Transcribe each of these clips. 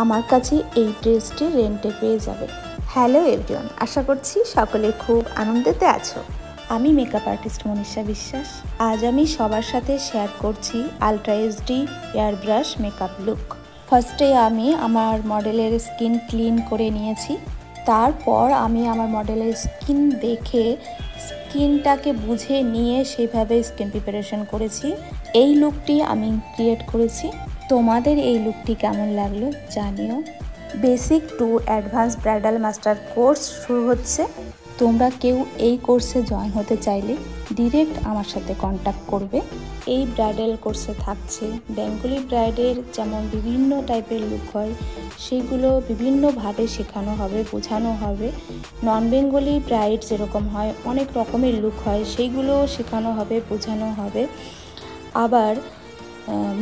আমার কাছে এই ড্রেসটি রেন্টে পেয়ে যাবে। হ্যালো এভরিওয়ান, আশা করছি সকলে খুব আনন্দেতে আছো। আমি মেকআপ আর্টিস্ট মনীষা বিশ্বাস। আজ আমি সবার সাথে শেয়ার করছি ultra HD air brush makeup look. ফার্স্টে আমি আমার মডেলের স্কিন ক্লিন করে নিয়েছি। তারপর আমি আমার মডেলের স্কিন দেখে স্কিনটাকে বুঝে নিয়ে সেইভাবে স্কিন প্রিপারেশন করেছি। এই লুকটি আমি ক্রিয়েট করেছি। তোমাদের এই লুকটি কেমন লাগলো জানিও। Basic to advance bridal master course শুরু হচ্ছে। তোমরা কেউ এই কোর্সে জয়েন হতে চাইলে ডিরেক্ট আমার সাথে কন্ট্যাক্ট করবে। এই ব্রাইডাল কোর্সে থাকছে বেঙ্গলি ব্রাইডের যেমন বিভিন্ন টাইপের লুক হয় সেইগুলো বিভিন্নভাবে শেখানো হবে, বোঝানো হবে। নন বেঙ্গলি ব্রাইড যেরকম হয় অনেক রকমের লুক হয় সেইগুলো শেখানো হবে, বোঝানো হবে। আবার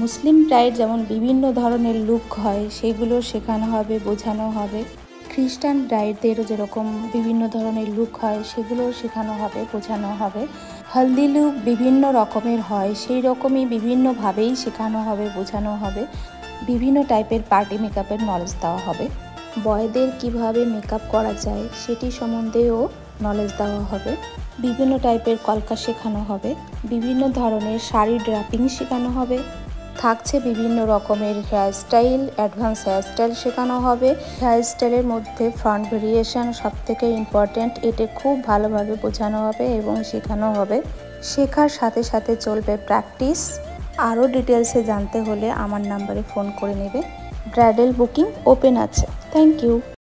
মুসলিম ব্রাইড যেমন বিভিন্ন ধরনের লুক হয় সেগুলো শেখানো হবে, বোঝানো হবে। খ্রিস্টান ব্রাইডদেরও যেরকম বিভিন্ন ধরনের লুক হয় সেগুলো শেখানো হবে, বোঝানো হবে। হলদি লুক বিভিন্ন রকমের হয়, সেই রকমই বিভিন্নভাবেই শেখানো হবে, বোঝানো হবে। বিভিন্ন টাইপের পার্টি মেকআপের নলেজ দেওয়া হবে। বয়দের কিভাবে মেকআপ করা যায় সেটি সম্বন্ধেও নলেজ দেওয়া হবে। বিভিন্ন টাইপের কলকা শেখানো হবে। বিভিন্ন ধরনের শাড়ি ড্রাপিং শেখানো হবে। থাকছে বিভিন্ন রকমের hair style, advance hair style শেখানো হবে। হেয়ার স্টাইলের মধ্যে ফ্রন্ট ভেরিয়েশন সবথেকে ইম্পর্ট্যান্ট, এটা খুব ভালোভাবে বোঝানো হবে এবং শেখানো হবে। শেখার সাথে সাথে চলবে প্র্যাকটিস। আরও ডিটেলসে জানতে হলে আমার নাম্বারে ফোন করে নেবে। ব্রাইডাল বুকিং ওপেন আছে। Thank you.